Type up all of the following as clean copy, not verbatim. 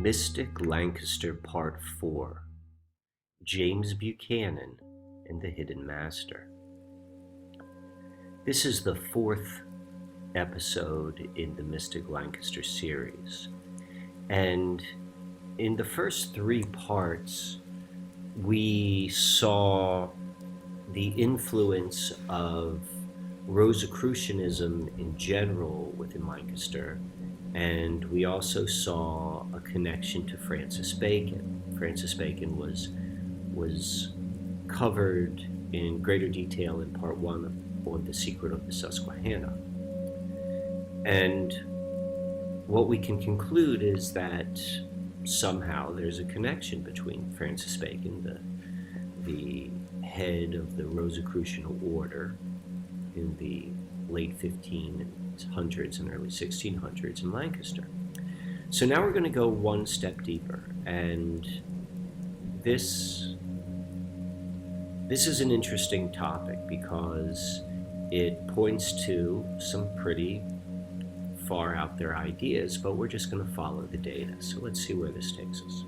Mystic Lancaster Part 4, James Buchanan and the Hidden Master. This is the fourth episode in the Mystic Lancaster series, and in the first three parts we saw the influence of Rosicrucianism in general within Lancaster, and we also saw a connection to Francis Bacon. Francis Bacon was covered in greater detail in part 1 of The Secret of the Susquehanna. And what we can conclude is that somehow there's a connection between Francis Bacon, the head of the Rosicrucian order in the late 1500s and early 1600s in Lancaster. So now we're going to go one step deeper, and this is an interesting topic because it points to some pretty far out there ideas, but we're just going to follow the data. So let's see where this takes us.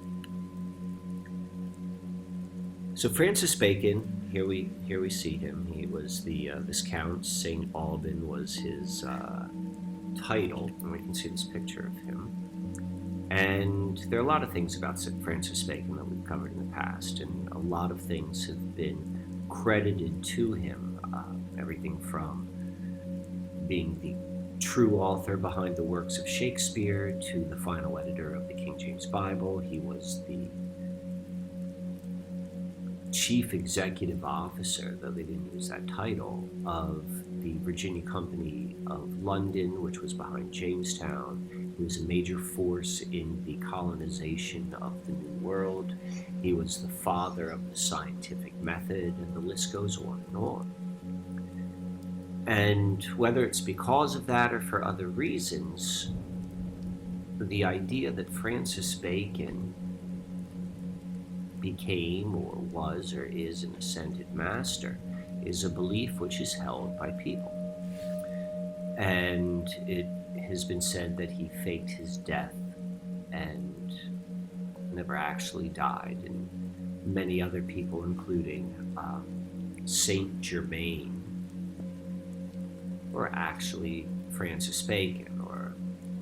So Francis Bacon, here we see him. He was the Viscount St. Alban was his title, and we can see this picture of him. And there are a lot of things about Francis Bacon that we've covered in the past, and a lot of things have been credited to him. Everything from being the true author behind the works of Shakespeare to the final editor of the King James Bible. He was the chief executive officer, though they didn't use that title, of the Virginia Company of London, which was behind Jamestown. He was a major force in the colonization of the New World. He was the father of the scientific method, and the list goes on and on. And whether it's because of that or for other reasons, the idea that Francis Bacon became or was or is an ascended master is a belief which is held by people. And it has been said that he faked his death and never actually died, and many other people, including Saint Germain, or actually Francis Bacon, or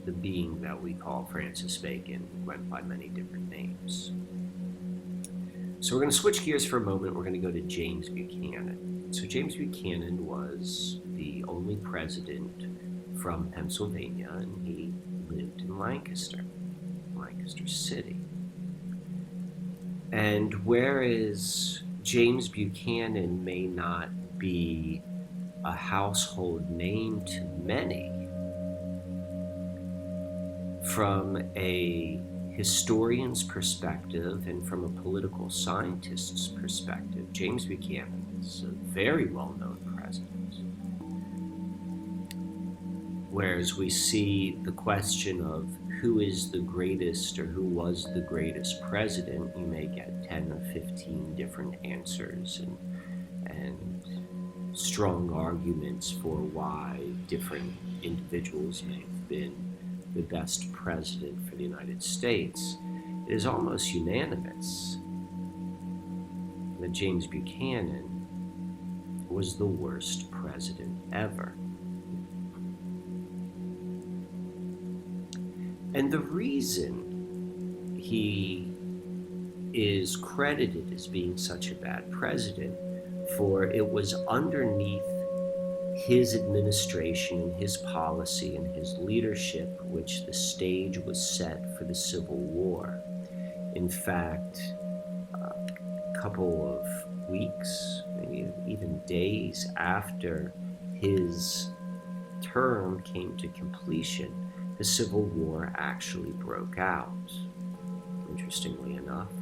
the being that we call Francis Bacon, went by many different names. So we're going to switch gears for a moment. We're going to go to James Buchanan. So James Buchanan was the only president from Pennsylvania, and he lived in Lancaster City. And whereas James Buchanan may not be a household name to many, from a historian's perspective and from a political scientist's perspective, James Buchanan is a very well-known president. Whereas we see the question of who is the greatest or who was the greatest president, you may get 10 or 15 different answers and strong arguments for why different individuals may have been the best president for the United States. It is almost unanimous that James Buchanan was the worst president ever. And the reason he is credited as being such a bad president, for it was underneath his administration and his policy and his leadership which the stage was set for the Civil War. In fact, a couple of weeks, maybe even days after his term came to completion, the Civil War actually broke out. Interestingly enough,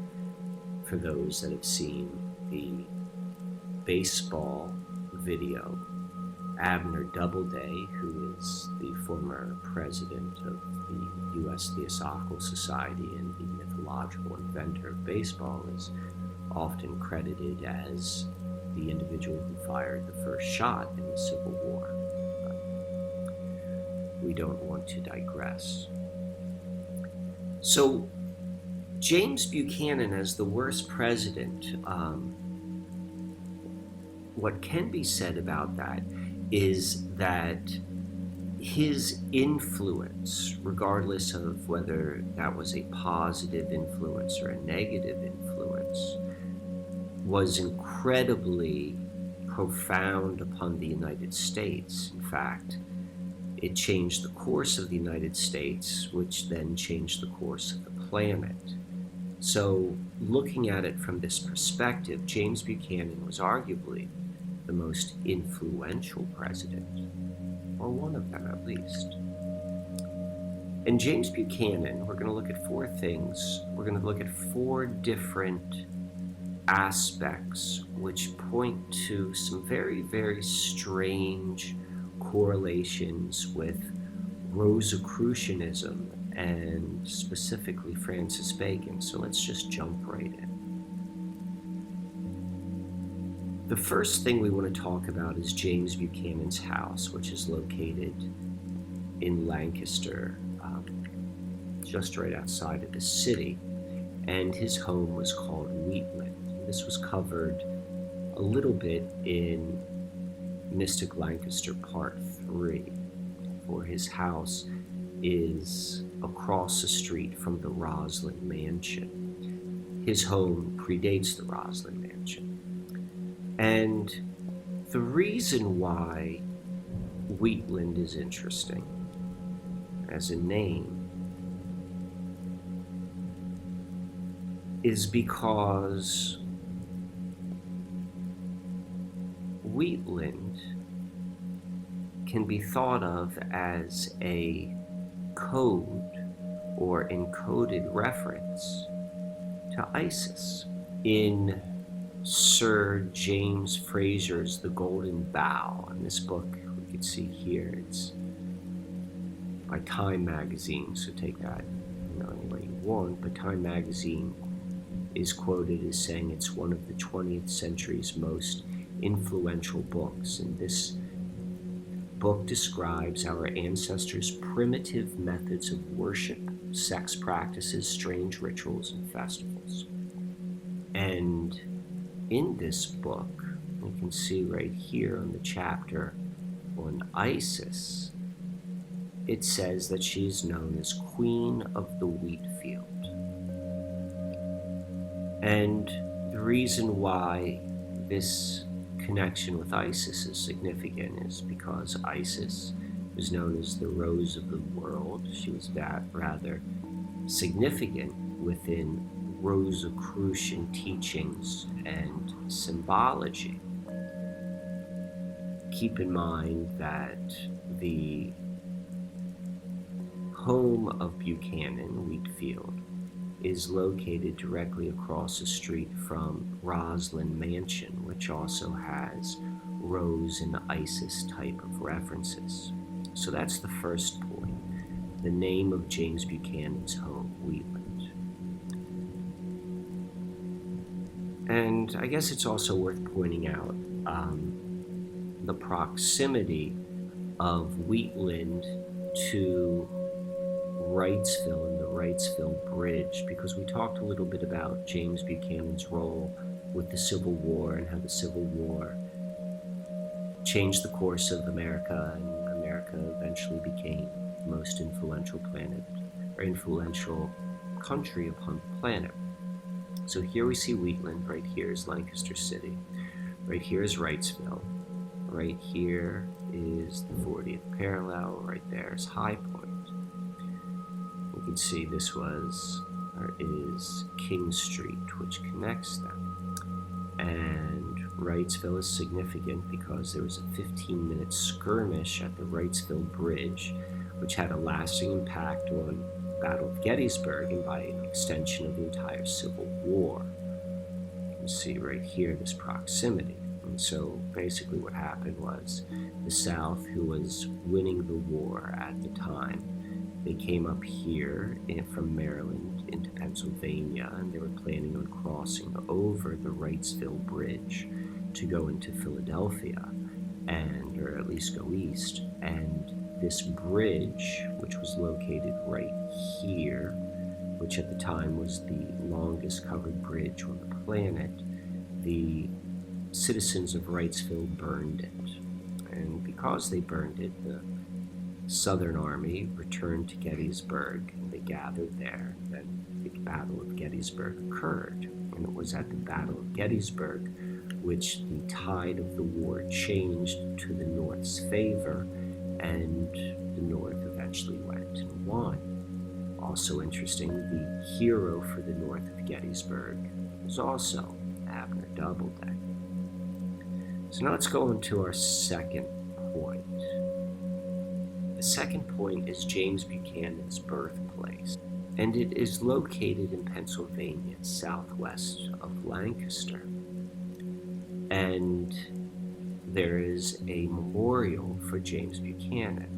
for those that have seen the baseball video, Abner Doubleday, who is the former president of the U.S. Theosophical Society and the mythological inventor of baseball, is often credited as the individual who fired the first shot in the Civil War. But we don't want to digress. So James Buchanan, as the worst president, what can be said about that is that his influence, regardless of whether that was a positive influence or a negative influence, was incredibly profound upon the United States. In fact, it changed the course of the United States, which then changed the course of the planet. So, looking at it from this perspective, James Buchanan was arguably the most influential president, or one of them at least. And James Buchanan, we're going to look at four things. We're going to look at four different aspects which point to some very, very strange correlations with Rosicrucianism and specifically Francis Bacon. So let's just jump right in. The first thing we want to talk about is James Buchanan's house, which is located in Lancaster, just right outside of the city. And his home was called Wheatland. This was covered a little bit in Mystic Lancaster Part 3, for his house is across the street from the Roslin Mansion. His home predates the Roslin Mansion. And the reason why Wheatland is interesting as a name is because Wheatland can be thought of as a code or encoded reference to Isis. In Sir James Fraser's The Golden Bough, in this book we can see here, it's by Time magazine, so take that any way you want, but Time magazine is quoted as saying it's one of the 20th century's most influential books, and this book describes our ancestors' primitive methods of worship, sex practices, strange rituals, and festivals. And in this book, you can see right here on the chapter on Isis, it says that she is known as Queen of the Wheat Field. And the reason why this connection with Isis is significant is because Isis was known as the Rose of the World. She was rather significant within Rosicrucian teachings and symbology. Keep in mind that the home of Buchanan, Wheatfield, is located directly across the street from Roslin Mansion, which also has Rose and Isis type of references. So that's the first point, the name of James Buchanan's home, Wheatland. And I guess it's also worth pointing out the proximity of Wheatland to Wrightsville and the Wrightsville Bridge, because we talked a little bit about James Buchanan's role with the Civil War and how the Civil War changed the course of America, and America eventually became the most influential country upon the planet. So here we see Wheatland, right here is Lancaster City, right here is Wrightsville, right here is the 40th parallel, right there is High Point. You can see this is King Street, which connects them. And Wrightsville is significant because there was a 15-minute skirmish at the Wrightsville Bridge, which had a lasting impact on the Battle of Gettysburg and by an extension of the entire Civil War. You can see right here this proximity. And so basically what happened was the South, who was winning the war at the time, they came up here from Maryland into Pennsylvania, and they were planning on crossing over the Wrightsville Bridge to go into Philadelphia, or at least go east. And this bridge, which was located right here, which at the time was the longest covered bridge on the planet, the citizens of Wrightsville burned it. And because they burned it, the Southern Army returned to Gettysburg, and they gathered there. Then the Battle of Gettysburg occurred, and it was at the Battle of Gettysburg which the tide of the war changed to the North's favor, and the North eventually went and won. Also interesting, the hero for the North of Gettysburg was also Abner Doubleday. So now let's go on to our second point. The second point is James Buchanan's birthplace, and it is located in Pennsylvania, southwest of Lancaster. And there is a memorial for James Buchanan,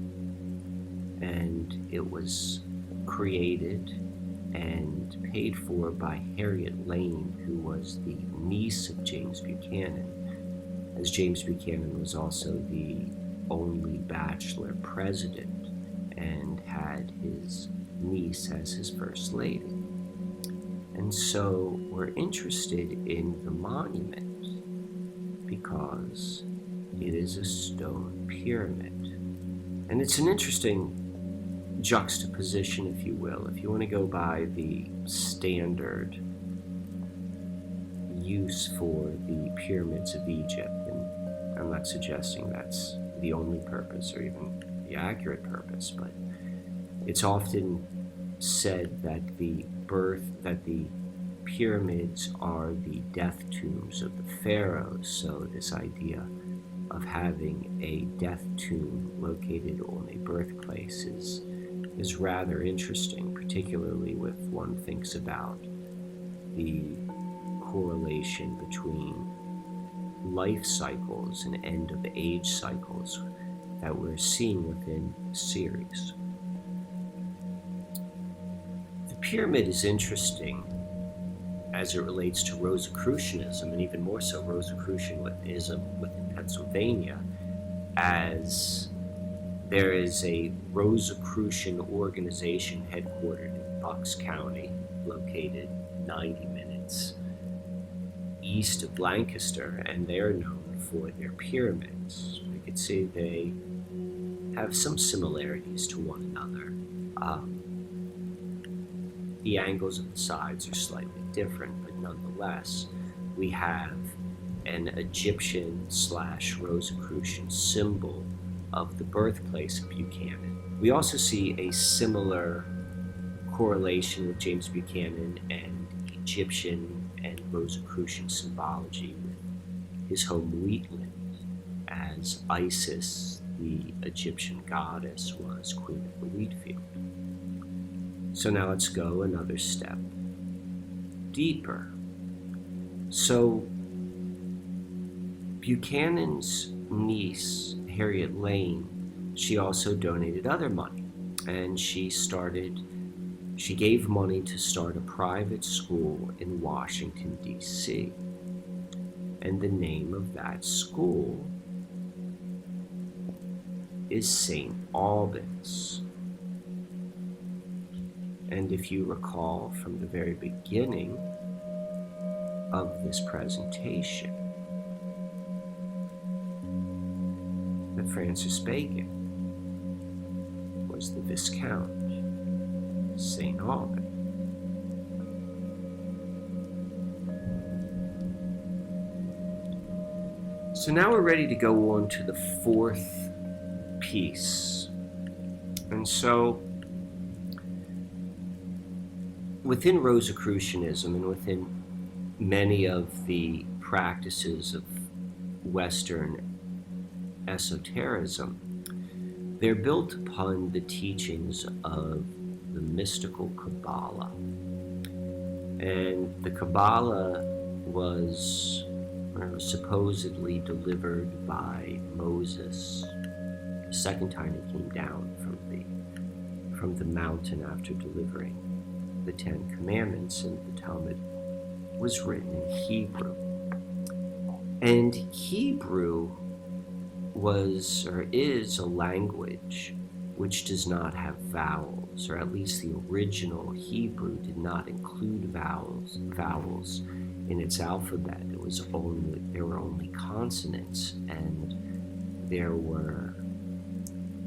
and it was created and paid for by Harriet Lane, who was the niece of James Buchanan, as James Buchanan was also the only bachelor president and had his niece as his first lady. And so we're interested in the monument because it is a stone pyramid. And it's an interesting juxtaposition, if you will. If you want to go by the standard use for the pyramids of Egypt, and I'm not suggesting that's the only purpose or even the accurate purpose, but it's often said that the pyramids are the death tombs of the pharaohs. So this idea of having a death tomb located on a birthplace is rather interesting, particularly if one thinks about the correlation between life cycles and end of age cycles that we're seeing within the series. The pyramid is interesting as it relates to Rosicrucianism, and even more so Rosicrucianism within Pennsylvania, as there is a Rosicrucian organization headquartered in Bucks County, located 90 minutes east of Lancaster, and they're known for their pyramids. We could see they have some similarities to one another. The angles of the sides are slightly different, but nonetheless, we have an Egyptian/Rosicrucian symbol of the birthplace of Buchanan. We also see a similar correlation with James Buchanan and Egyptian and Rosicrucian symbology with his home Wheatland, as Isis, the Egyptian goddess, was queen of the wheat field. So now let's go another step deeper. So Buchanan's niece, Harriet Lane, she also donated other money, and she gave money to start a private school in Washington, D.C. And the name of that school is St. Albans. And if you recall from the very beginning of this presentation, that Francis Bacon was the Viscount St. Albans. So now we're ready to go on to the fourth piece. And so within Rosicrucianism and within many of the practices of Western esotericism, they're built upon the teachings of the mystical Kabbalah. And the Kabbalah was supposedly delivered by Moses the second time he came down from the mountain after delivering the Ten Commandments, and the Talmud was written in Hebrew. And Hebrew was or is a language which does not have vowels, or at least the original Hebrew did not include vowels in its alphabet. There were only consonants, and there were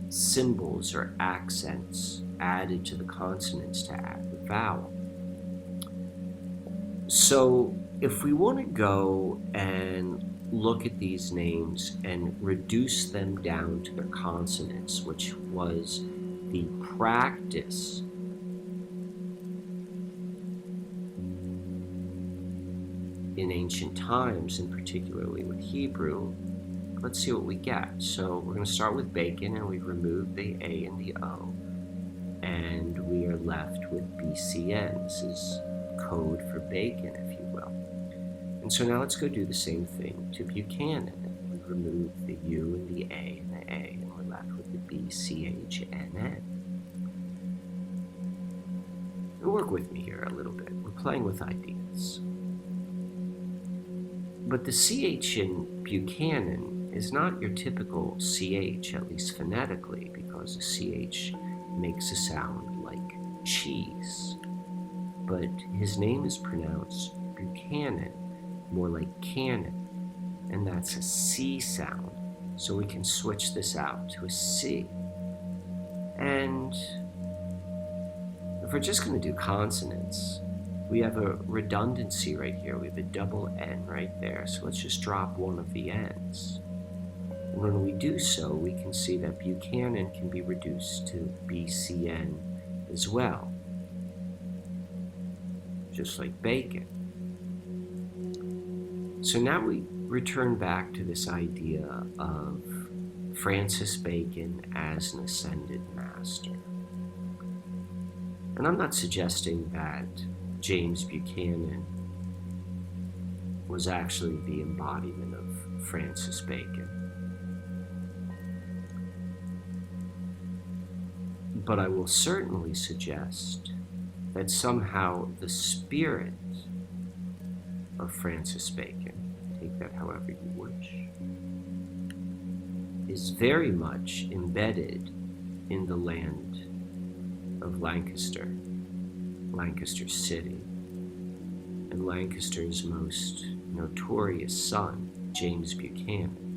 symbols or accents added to the consonants to add the vowel. So if we want to go and look at these names and reduce them down to their consonants, which was the practice in ancient times, and particularly with Hebrew, let's see what we get. So we're going to start with Bacon, and we remove the A and the O, and we are left with BCN. This is code for Bacon, if you will. And so now let's go do the same thing to Buchanan. We remove the U and the A, and we're left with the BCHNN. And work with me here a little bit. We're playing with ideas. But the CH in Buchanan is not your typical CH, at least phonetically, because the CH makes a sound like cheese. But his name is pronounced Buchanan, more like cannon, and that's a C sound. So we can switch this out to a C. And if we're just going to do consonants, we have a redundancy right here. We have a double N right there. So let's just drop one of the N's. And when we do so, we can see that Buchanan can be reduced to BCN as well, just like Bacon. So now we return back to this idea of Francis Bacon as an ascended master. And I'm not suggesting that James Buchanan was actually the embodiment of Francis Bacon. But I will certainly suggest that somehow the spirit of Francis Bacon, take that however you wish, is very much embedded in the land of Lancaster, Lancaster City, and Lancaster's most notorious son, James Buchanan.